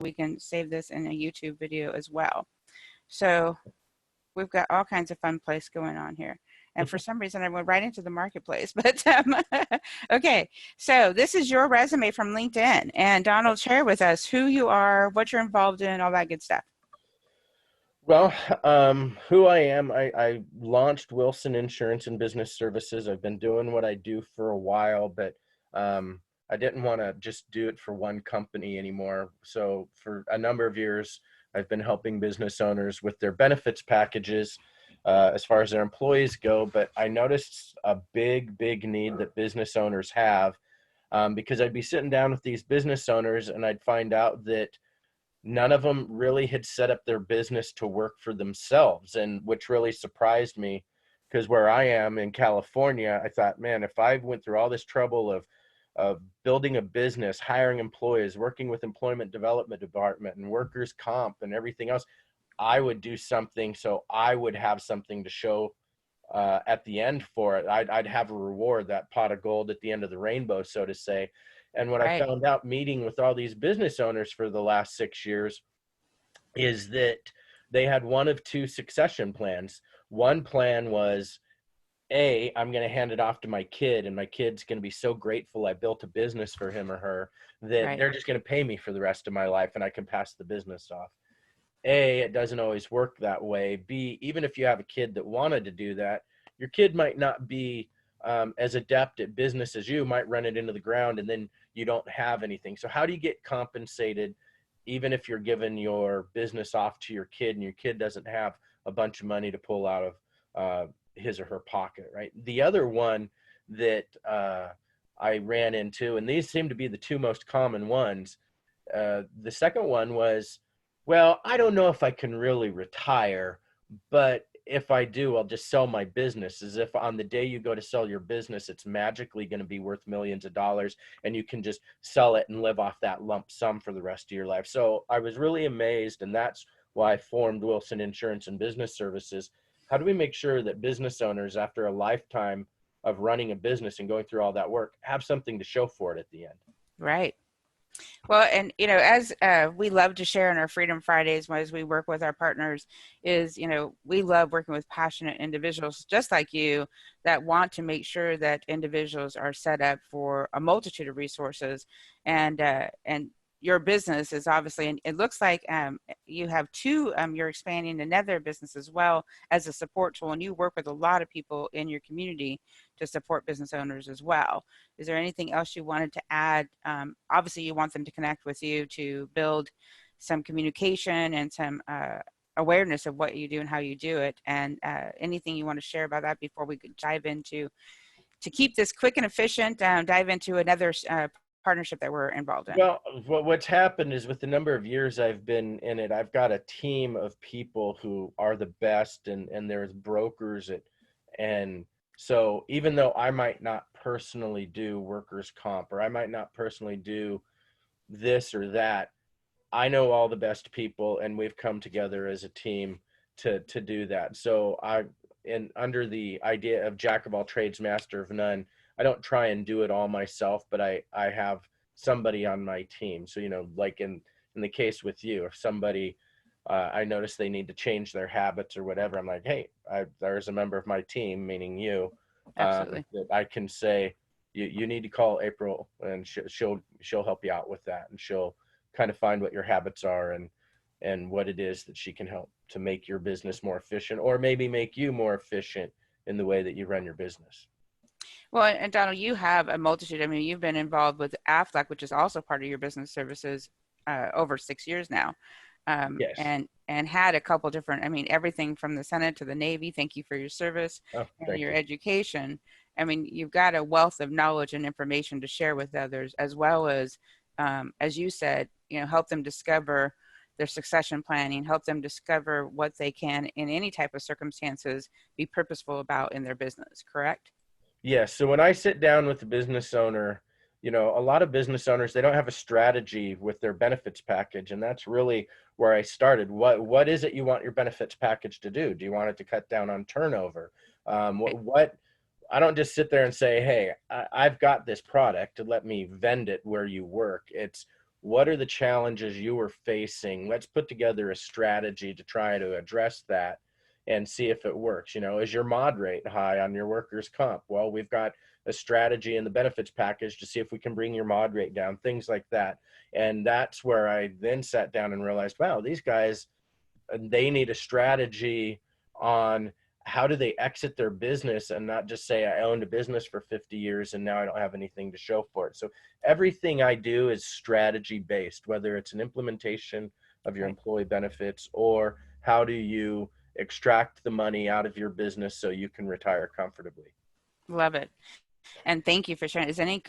we can save this in a YouTube video as well. So we've got all kinds of fun place going on here. And for some reason, I went right into the marketplace. But okay, so this is your resume from LinkedIn. And Donald, share with us who you are, what you're involved in, all that good stuff. Well, who I am, I launched Wilson Insurance and Business Services. I've been doing what I do for a while, but I didn't want to just do it for one company anymore. So for a number of years, I've been helping business owners with their benefits packages as far as their employees go. But I noticed a big need that business owners have because I'd be sitting down with these business owners and I'd find out that none of them really had set up their business to work for themselves, and which really surprised me because where I am in California, I thought, man, if I went through all this trouble of building a business, hiring employees, working with employment development department and workers comp and everything else, I would do something so I would have something to show at the end for it. I'd have a reward, that pot of gold at the end of the rainbow, so to say. And what I found out meeting with all these business owners for the last 6 years is that they had one of two succession plans. One plan was, I'm going to hand it off to my kid, and my kid's going to be so grateful I built a business for him or her that they're just going to pay me for the rest of my life and I can pass the business off. It doesn't always work that way. B, even if you have a kid that wanted to do that, your kid might not be as adept at business as you, might run it into the ground and then you don't have anything. So how do you get compensated even if you're giving your business off to your kid and your kid doesn't have a bunch of money to pull out of his or her pocket, right? The other one that I ran into, and these seem to be the two most common ones, the second one was, well, I don't know if I can really retire, but if I do, I'll just sell my business. As if on the day you go to sell your business, it's magically going to be worth millions of dollars and you can just sell it and live off that lump sum for the rest of your life. So I was really amazed, and that's why I formed Wilson Insurance and Business Services. How do we make sure that business owners, after a lifetime of running a business and going through all that work, have something to show for it at the end? Right. Well, and as we love to share on our Freedom Fridays as we work with our partners is, we love working with passionate individuals just like you that want to make sure that individuals are set up for a multitude of resources, and your business is obviously, and it looks like you have two, you're expanding another business as well as a support tool, and you work with a lot of people in your community to support business owners as well. Is there anything else you wanted to add? Obviously, you want them to connect with you to build some communication and some awareness of what you do and how you do it, and anything you want to share about that before we dive into, to keep this quick and efficient, dive into another partnership that we're involved in? Well, what's happened is with the number of years I've been in it, I've got a team of people who are the best, and there's brokers and so even though I might not personally do workers' comp, or I might not personally do this or that, I know all the best people, and we've come together as a team to do that. So and under the idea of jack of all trades, master of none, I don't try and do it all myself, but I have somebody on my team. So, like in the case with you, if somebody, I notice they need to change their habits or whatever, I'm like, hey, there's a member of my team, meaning you, Absolutely. that I can say, you need to call April, and she'll help you out with that. And she'll kind of find what your habits are and what it is that she can help to make your business more efficient, or maybe make you more efficient in the way that you run your business. Well, and Donald, you have a multitude. I mean, you've been involved with Aflac, which is also part of your business services, over 6 years now, Yes. and had a couple different. I mean, everything from the Senate to the Navy. Thank you for your service and your education. I mean, you've got a wealth of knowledge and information to share with others, as well as you said, help them discover their succession planning, help them discover what they can, in any type of circumstances, be purposeful about in their business. Correct? Yes. So when I sit down with the business owner, a lot of business owners, they don't have a strategy with their benefits package. And that's really where I started. What is it you want your benefits package to do? Do you want it to cut down on turnover? What I don't just sit there and say, hey, I've got this product, let me vend it where you work. It's what are the challenges you were facing? Let's put together a strategy to try to address that and see if it works. You know, is your mod rate high on your workers' comp? Well, we've got a strategy in the benefits package to see if we can bring your mod rate down, things like that. And that's where I then sat down and realized, wow, these guys, they need a strategy on how do they exit their business and not just say I owned a business for 50 years and now I don't have anything to show for it. So everything I do is strategy based, whether it's an implementation of your Right. employee benefits or how do you extract the money out of your business so you can retire comfortably. Love it. And thank you for sharing. Is any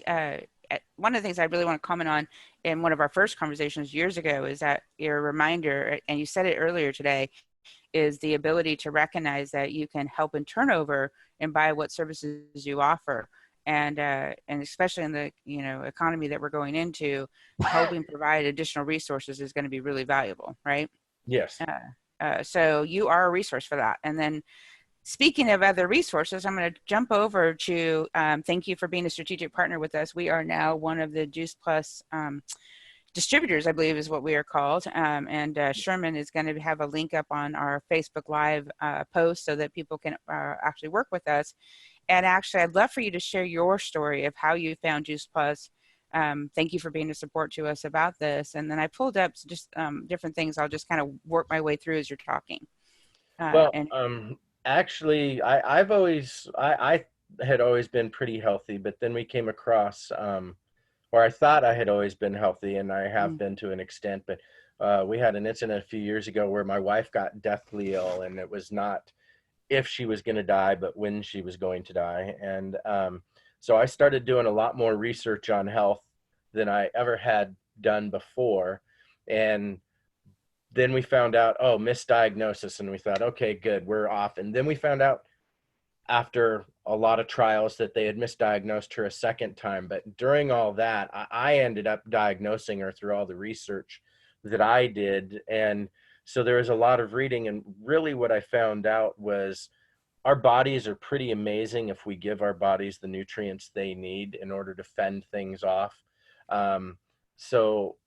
one of the things I really want to comment on in one of our first conversations years ago is that your reminder, and you said it earlier today, is the ability to recognize that you can help in turnover and buy what services you offer. And especially in the economy that we're going into, helping provide additional resources is going to be really valuable, right? Yes. So you are a resource for that. And then speaking of other resources, I'm going to jump over to thank you for being a strategic partner with us. We are now one of the Juice Plus distributors, I believe is what we are called. And Sherman is going to have a link up on our Facebook Live post so that people can actually work with us. And actually, I'd love for you to share your story of how you found Juice Plus. Thank you for being a support to us about this. And then I pulled up just different things. I'll just kind of work my way through as you're talking. Well, And actually, I had always been pretty healthy, but then we came across, or I thought I had always been healthy, and I have mm, been to an extent, but we had an incident a few years ago where my wife got deathly ill, and it was not if she was going to die, but when she was going to die. And so I started doing a lot more research on health than I ever had done before. And then we found out, oh, misdiagnosis. And we thought, okay, good, we're off. And then we found out after a lot of trials that they had misdiagnosed her a second time. But during all that, I ended up diagnosing her through all the research that I did. And so there was a lot of reading. And really what I found out was our bodies are pretty amazing if we give our bodies the nutrients they need in order to fend things off. Um, so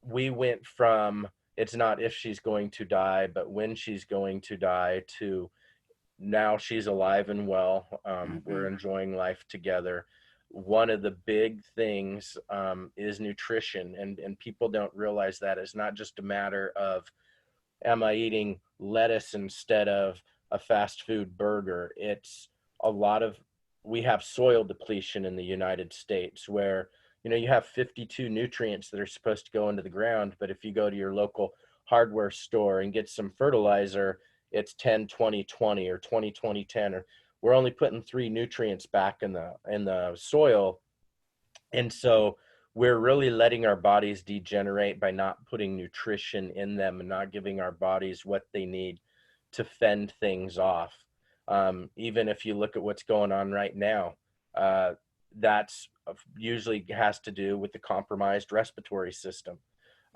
we went from it's not if she's going to die, but when she's going to die to now she's alive and well. We're mhm, enjoying life together. One of the big things is nutrition, and people don't realize that it's not just a matter of am I eating lettuce instead of a fast food burger. It's a lot of we have soil depletion in the United States where you have 52 nutrients that are supposed to go into the ground, but if you go to your local hardware store and get some fertilizer, it's 10 20 20 or 20 20 10, or we're only putting 3 nutrients back in the soil. And so we're really letting our bodies degenerate by not putting nutrition in them and not giving our bodies what they need to fend things off. Even if you look at what's going on right now, uh, that's usually has to do with the compromised respiratory system.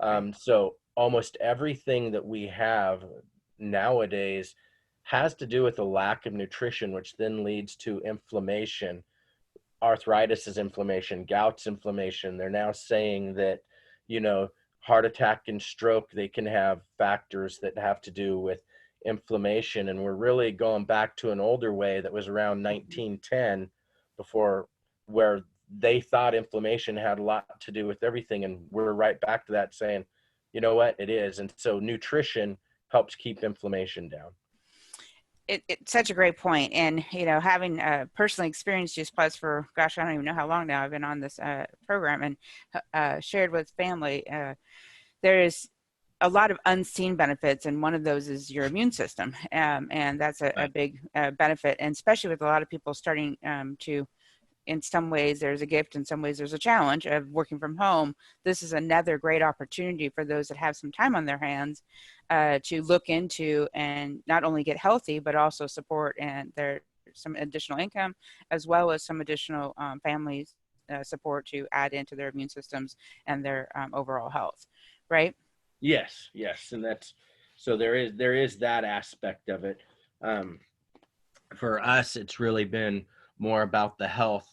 right. So almost everything that we have nowadays has to do with a lack of nutrition, which then leads to inflammation. Arthritis is inflammation, gout's inflammation. They're now saying that, heart attack and stroke, they can have factors that have to do with inflammation. And we're really going back to an older way that was around Mhm. 1910 before, where they thought inflammation had a lot to do with everything. And we're right back to that saying, you know what, it is. And so nutrition helps keep inflammation down. It's such a great point. And, having personally experienced Juice Plus for, gosh, I don't even know how long now I've been on this program and shared with family, there is a lot of unseen benefits. And one of those is your immune system. And that's a Right. big benefit. And especially with a lot of people starting to, in some ways there's a gift, in some ways there's a challenge of working from home. This is another great opportunity for those that have some time on their hands to look into and not only get healthy but also support and their some additional income as well as some additional families support to add into their immune systems and their overall health, right? Yes, yes, and that's so there is that aspect of it. Um, for us, it's really been more about the health.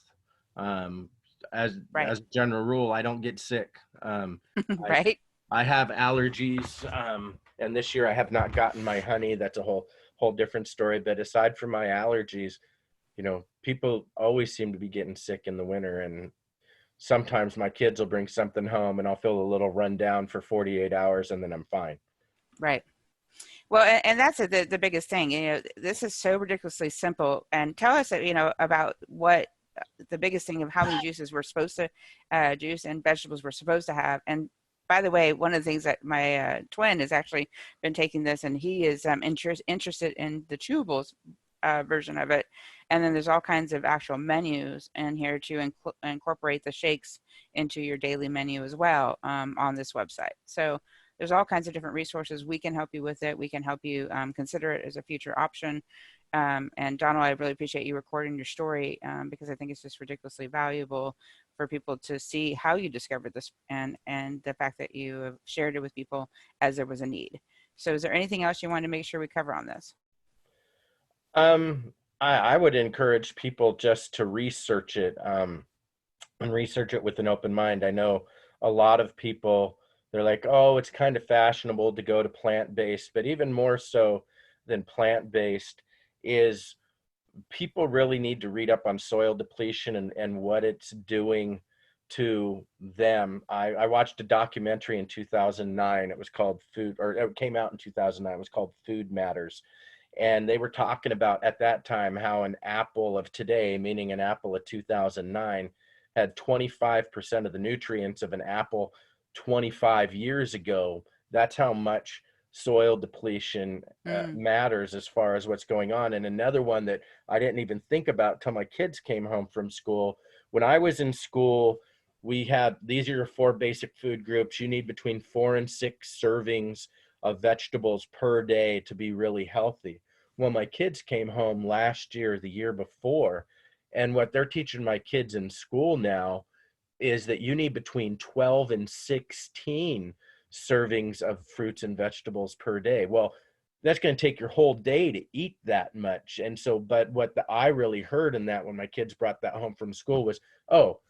Um, Right. as a general rule, I don't get sick. I Right. I have allergies, and this year I have not gotten my honey. That's a whole different story. But aside from my allergies, people always seem to be getting sick in the winter, and sometimes my kids will bring something home, and I'll feel a little run down for 48 hours, and then I'm fine. Right. Well, and that's the biggest thing. This is so ridiculously simple. And tell us, about what the biggest thing of how many juices we're supposed to juice and vegetables we're supposed to have. And by the way, one of the things that my twin has actually been taking this, and he is interested in the chewables version of it. And then there's all kinds of actual menus in here to incorporate the shakes into your daily menu as well on this website. So there's all kinds of different resources. We can help you with it. We can help you consider it as a future option. And Donald, I really appreciate you recording your story because I think it's just ridiculously valuable for people to see how you discovered this and the fact that you have shared it with people as there was a need. So is there anything else you want to make sure we cover on this? I would encourage people just to research it, and research it with an open mind. I know a lot of people, they're like, oh, it's kind of fashionable to go to plant-based, but even more so than plant-based is people really need to read up on soil depletion and what it's doing to them. I watched a documentary in 2009. It was called Food, or it came out in 2009. It was called Food Matters. And they were talking about at that time how an apple of today, meaning an apple of 2009, had 25% of the nutrients of an apple 25 years ago. That's how much soil depletion Mm, matters as far as what's going on. And another one that I didn't even think about till my kids came home from school. When I was in school, we had, these are your four basic food groups. You need between 4 and 6 servings of vegetables per day to be really healthy. Well, my kids came home last year, the year before, and what they're teaching my kids in school now is that you need between 12 and 16 servings of fruits and vegetables per day. Well, that's going to take your whole day to eat that much. And so, but I really heard in that when my kids brought that home from school was, oh,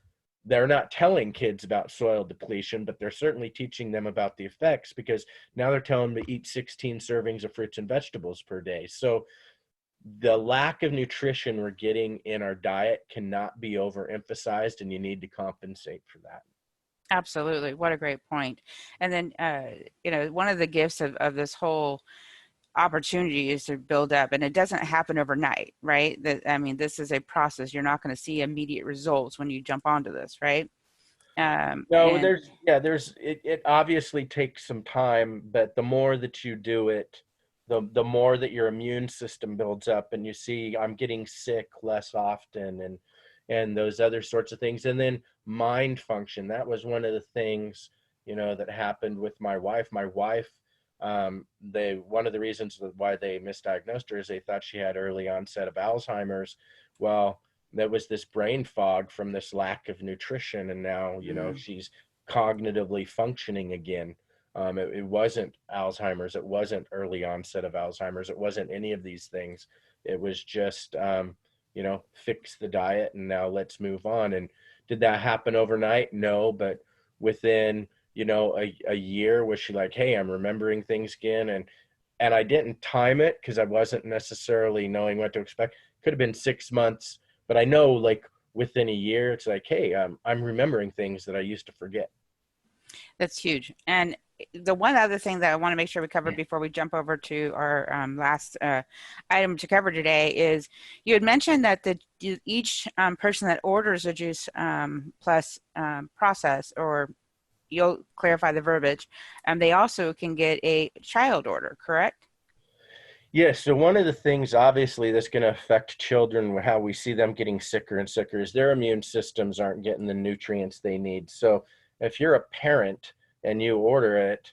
they're not telling kids about soil depletion, but they're certainly teaching them about the effects, because now they're telling them to eat 16 servings of fruits and vegetables per day. So the lack of nutrition we're getting in our diet cannot be overemphasized, and you need to compensate for that. absolutely. What a great point. And then, one of the gifts of this whole opportunity is to build up, and it doesn't happen overnight, right? That, I mean, this is a process. You're not going to see immediate results when you jump onto this, right? No, And it obviously takes some time, but the more that you do it, the more that your immune system builds up, and you see I'm getting sick less often, and those other sorts of things. And then mind function. That was one of the things, that happened with my wife. My wife, they one of the reasons why they misdiagnosed her is they thought she had early onset of Alzheimer's. Well, there was this brain fog from this lack of nutrition, and now mm, she's cognitively functioning again. It wasn't Alzheimer's, it wasn't early onset of Alzheimer's, it wasn't any of these things. It was just fix the diet and now let's move on. And did that happen overnight? No, but within a year, was she like, hey, I'm remembering things again? And I didn't time it because I wasn't necessarily knowing what to expect. Could have been 6 months, but I know, like, within a year, it's like, hey, I'm remembering things that I used to forget. that's huge. And the one other thing that I want to make sure we cover before we jump over to our last item to cover today is you had mentioned that each person that orders a juice plus process, or you'll clarify the verbiage, they also can get a child order, correct? Yes, so one of the things obviously that's going to affect children, how we see them getting sicker and sicker, is their immune systems aren't getting the nutrients they need. So if you're a parent and you order it,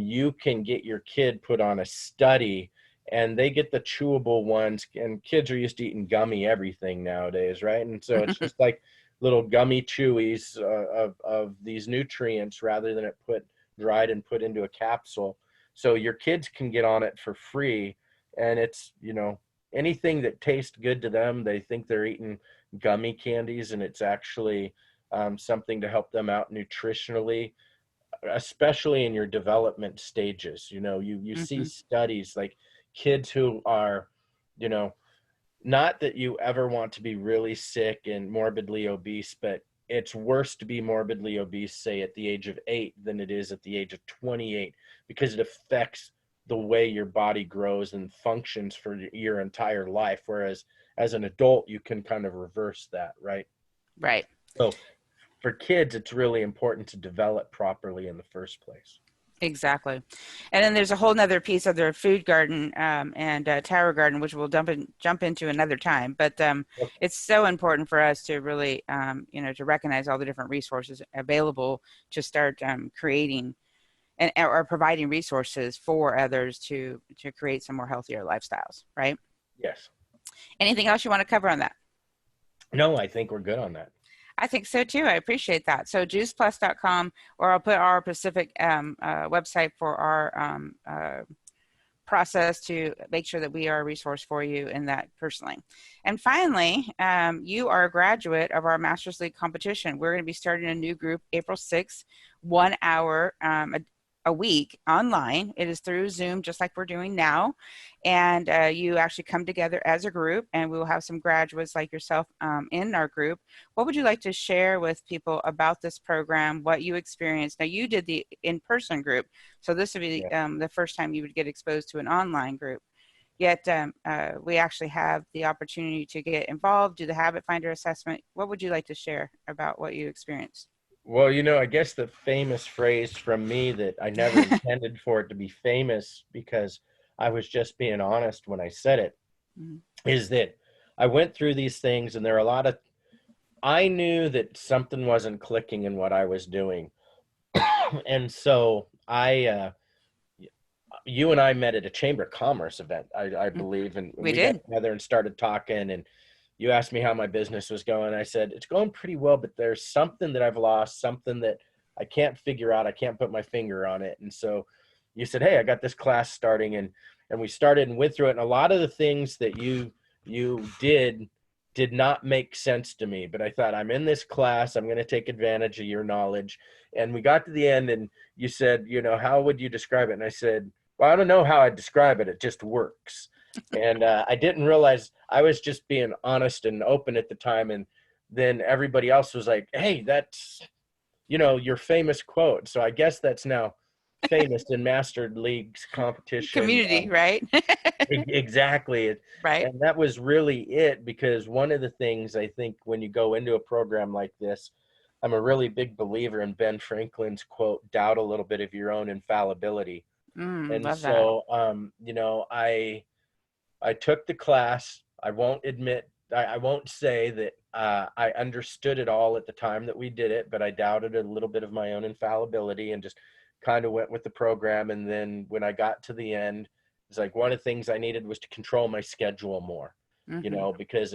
you can get your kid put on a study, and they get the chewable ones. And kids are used to eating gummy everything nowadays, right? And so it's just like little gummy chewies of these nutrients, rather than it put dried and put into a capsule. So your kids can get on it for free, and it's, anything that tastes good to them, they think they're eating gummy candies, and it's actually something to help them out nutritionally, especially in your development stages. You see Hmm. studies like kids who are, you know, not that you ever want to be really sick and morbidly obese, but it's worse to be morbidly obese, say, at the age of 8 than it is at the age of 28, because it affects the way your body grows and functions for your entire life. Whereas as an adult, you can kind of reverse that, right? Right. So for kids, it's really important to develop properly in the first place. Exactly. And then there's a whole nother piece of their food garden and tower garden, which we'll jump into another time. But it's so important for us to really, to recognize all the different resources available to start creating and or providing resources for others to create some more healthier lifestyles. Right. Yes. Anything else you want to cover on that? No, I think we're good on that. I think so too. I appreciate that. So juiceplus.com, or I'll put our Pacific website for our process to make sure that we are a resource for you in that personally. And finally, you are a graduate of our Masters League competition. We're going to be starting a new group April 6th, 1 hour a week online. It is through Zoom, just like we're doing now. And you actually come together as a group, and we will have some graduates like yourself in our group. What would you like to share with people about this program, what you experienced? Now, you did the in-person group, so this would be Yeah. the first time you would get exposed to an online group. Yet we actually have the opportunity to get involved, do the habit finder assessment. What would you like to share about what you experienced? Well, I guess the famous phrase from me that I never intended for it to be famous, because I was just being honest when I said it, Mhm. is that I went through these things, and there are a lot of, I knew that something wasn't clicking in what I was doing. And so you and I met at a Chamber of Commerce event, I believe, and We we got did. together and started talking, and you asked me how my business was going. I said, it's going pretty well, but there's something that I've lost, something that I can't figure out. I can't put my finger on it. And so you said, hey, I got this class starting, and we started and went through it. And a lot of the things that you did not make sense to me, but I thought, I'm in this class, I'm going to take advantage of your knowledge. And we got to the end, and you said, how would you describe it? And I said, well, I don't know how I'd describe it. It just works. And I didn't realize I was just being honest and open at the time. And then everybody else was like, hey, that's, your famous quote. So I guess that's now famous in Master League's competition. Community, right? Exactly. Right. And that was really it, because one of the things I think when you go into a program like this, I'm a really big believer in Ben Franklin's quote, doubt a little bit of your own infallibility. And Love that. so, I took the class. I won't admit, I won't say that I understood it all at the time that we did it, but I doubted a little bit of my own infallibility and just kind of went with the program. And then when I got to the end, it's like one of the things I needed was to control my schedule more, Hmm. because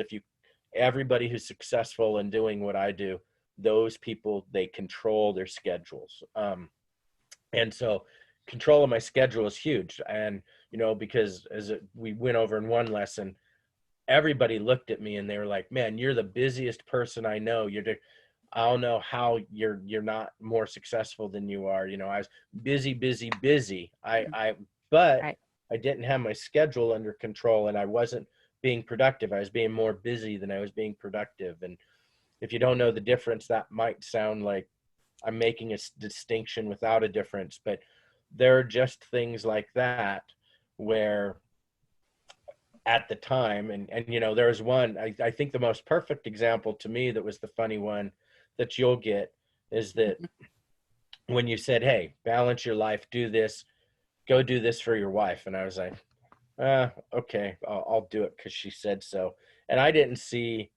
everybody who's successful in doing what I do, those people, they control their schedules. And so control of my schedule is huge. And, because we went over in one lesson, everybody looked at me and they were like, man, you're the busiest person I know. I don't know how you're not more successful than you are. I was busy, busy, busy. But Right. I didn't have my schedule under control, and I wasn't being productive. I was being more busy than I was being productive. And if you don't know the difference, that might sound like I'm making a distinction without a difference, but there are just things like that where at the time, and there was one, I think the most perfect example to me that was the funny one that you'll get is that when you said, hey, balance your life, do this, go do this for your wife. And I was like, okay, I'll do it because she said so. And I didn't see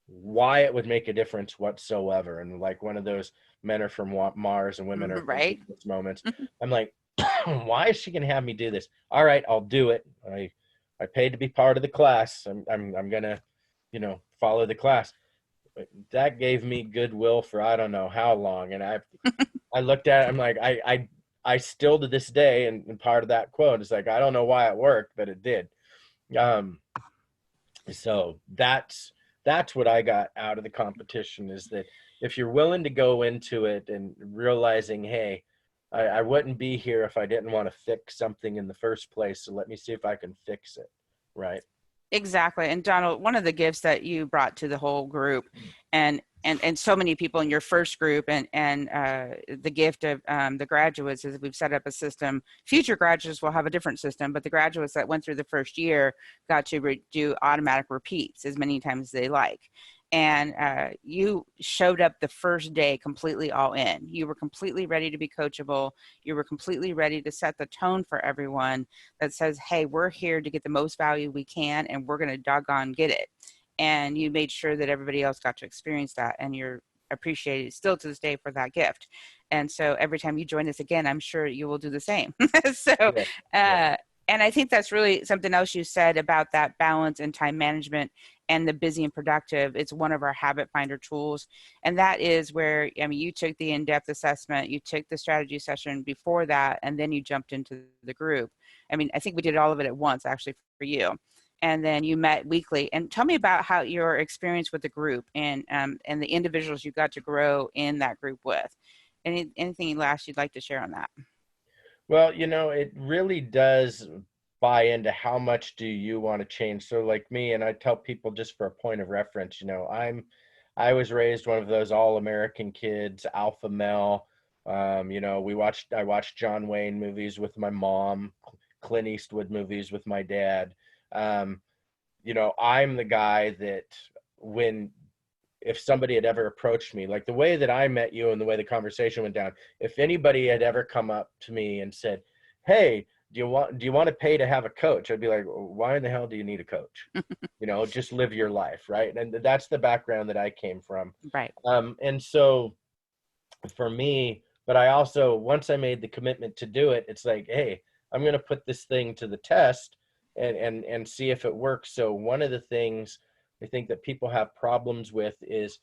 why it would make a difference whatsoever. And like one of those men are from Mars and women are from Right. Venus moments, I'm like, why is she going to have me do this? All right, I'll do it. I paid to be part of the class. I'm going to, follow the class. That gave me goodwill for I don't know how long. And I looked at it, I'm like, I still to this day, and part of that quote is like, I don't know why it worked, but it did. Um, so that's what I got out of the competition, is that if you're willing to go into it and realizing, hey, I wouldn't be here if I didn't want to fix something in the first place. So let me see if I can fix it. Right. Exactly. And Donald, one of the gifts that you brought to the whole group, and so many people in your first group, and the gift of the graduates, is we've set up a system. Future graduates will have a different system, but the graduates that went through the first year got to do automatic repeats as many times as they like. And you showed up the first day completely all in. You were completely ready to be coachable. You were completely ready to set the tone for everyone that says, hey, we're here to get the most value we can, and we're going to doggone get it. And you made sure that everybody else got to experience that, and you're appreciated still to this day for that gift. And so every time you join us again, I'm sure you will do the same. So, Yeah. Yeah. uh, and I think that's really something else you said about that balance and time management and the busy and productive. It's one of our habit finder tools. And that is where, I mean, you took the in-depth assessment, you took the strategy session before that, and then you jumped into the group. I mean, I think we did all of it at once actually for you. And then you met weekly. And tell me about how your experience with the group and the individuals you got to grow in that group with. Anything last you'd like to share on that? Well, it really does buy into how much do you want to change. So like me, and I tell people just for a point of reference, I was raised one of those all-American kids, alpha male. I watched John Wayne movies with my mom, Clint Eastwood movies with my dad. Um, I'm the guy that when if somebody had ever approached me, like the way that I met you and the way the conversation went down, if anybody had ever come up to me and said, "Hey, do you want to pay to have a coach?" I'd be like, "Why in the hell do you need a coach? Just live your life," right? And that's the background that I came from. Right. And so for me, but I also, once I made the commitment to do it, it's like, hey, I'm going to put this thing to the test and see if it works. So one of the things I think that people have problems with is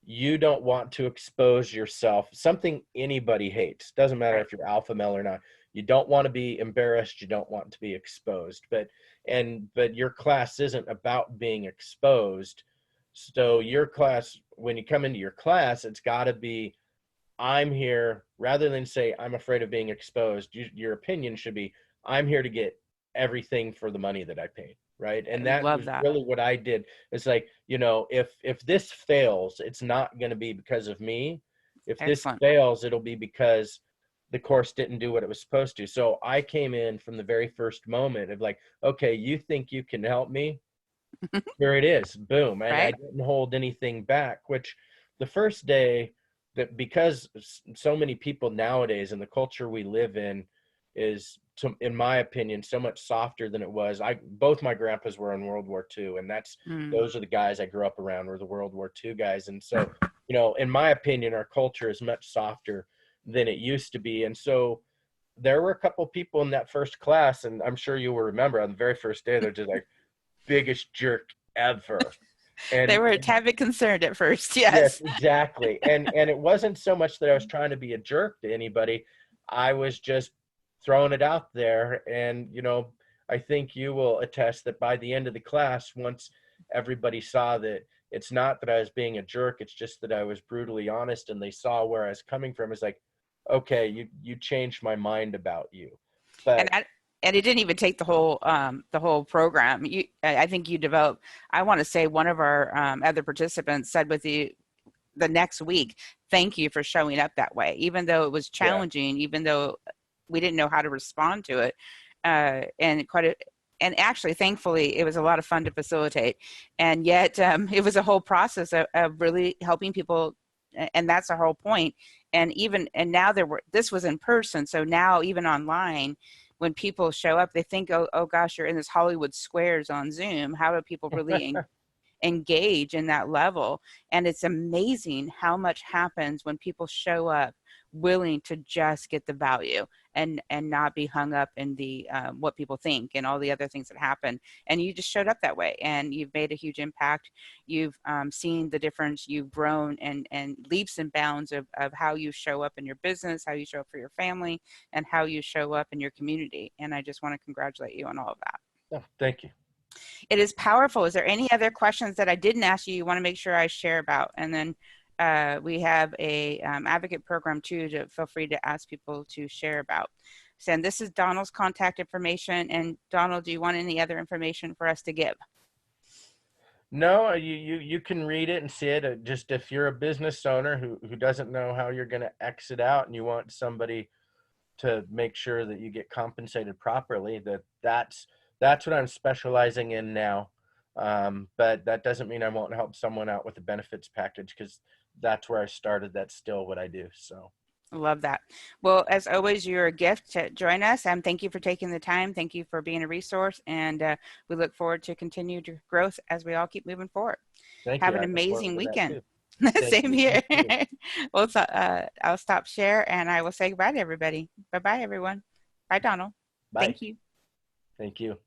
you don't want to expose yourself, something anybody hates, doesn't matter Right. if you're alpha male or not. You don't want to be embarrassed, you don't want to be exposed, but your class isn't about being exposed. So your class, when you come into your class, it's got to be, I'm here, rather than say I'm afraid of being exposed, your opinion should be, I'm here to get everything for the money that I paid, right? I And that love was that. really what I did. It's like, if this fails, it's not going to be because of me. If this Excellent. fails, it'll be because the course didn't do what it was supposed to. So I came in from the very first moment of like, okay, you think you can help me? Here it is, boom. And I Right. didn't hold anything back, which the first day, that because so many people nowadays and the culture we live in is, in my opinion, so much softer than it was. Both my grandpas were in World War II, and Mm. those are the guys I grew up around, were the World War II guys. And so, in my opinion, our culture is much softer than it used to be. And so there were a couple people in that first class, and I'm sure you will remember on the very first day, they're just like, biggest jerk ever. They And were a tad bit concerned at first. yes, Yes. exactly. And it wasn't so much that I was trying to be a jerk to anybody. I was just throwing it out there. And, I think you will attest that by the end of the class, once everybody saw that it's not that I was being a jerk, it's just that I was brutally honest, and they saw where I was coming from. It's like, okay, you changed my mind about you. and But I, and it didn't even take the whole program. I think you developed. I want to say one of our other participants said with you the next week, "Thank you for showing up that way, even though it was yeah, challenging, even though we didn't know how to respond to it." And and actually, thankfully, it was a lot of fun to facilitate, and yet it was a whole process of really helping people, and that's the whole point. And now this was in person, so now even online, when people show up, they think, oh gosh, you're in this Hollywood Squares on Zoom. How do people really engage in that level? And it's amazing how much happens when people show up willing to just get the value and not be hung up in the what people think and all the other things that happen. And you just showed up that way, and you've made a huge impact. You've seen the difference. You've grown and leaps and bounds of how you show up in your business, how you show up for your family, and how you show up in your community. And I just want to congratulate you on all of that. oh, thank you. It is powerful. Is there any other questions that I didn't ask you want to make sure I share about? And then we have a advocate program too to feel free to ask people to share about. So, and this is Donald's contact information. And Donald, do you want any other information for us to give? No, you can read it and see it. Just if you're a business owner who doesn't know how you're going to exit out and you want somebody to make sure that you get compensated properly, that's what I'm specializing in now. But that doesn't mean I won't help someone out with a benefits package, because that's where I started. That's still what I do. So Love that. Well, as always, you're a gift to join us. Thank you for taking the time. Thank you for being a resource. And we look forward to continued growth as we all keep moving forward. thank Have you. an I look forward amazing to that weekend. too. Thank Same you. You here. too. Well, so, I'll stop share and I will say goodbye to everybody. Bye bye, everyone. Bye, Donald. Bye. Thank you. Thank you.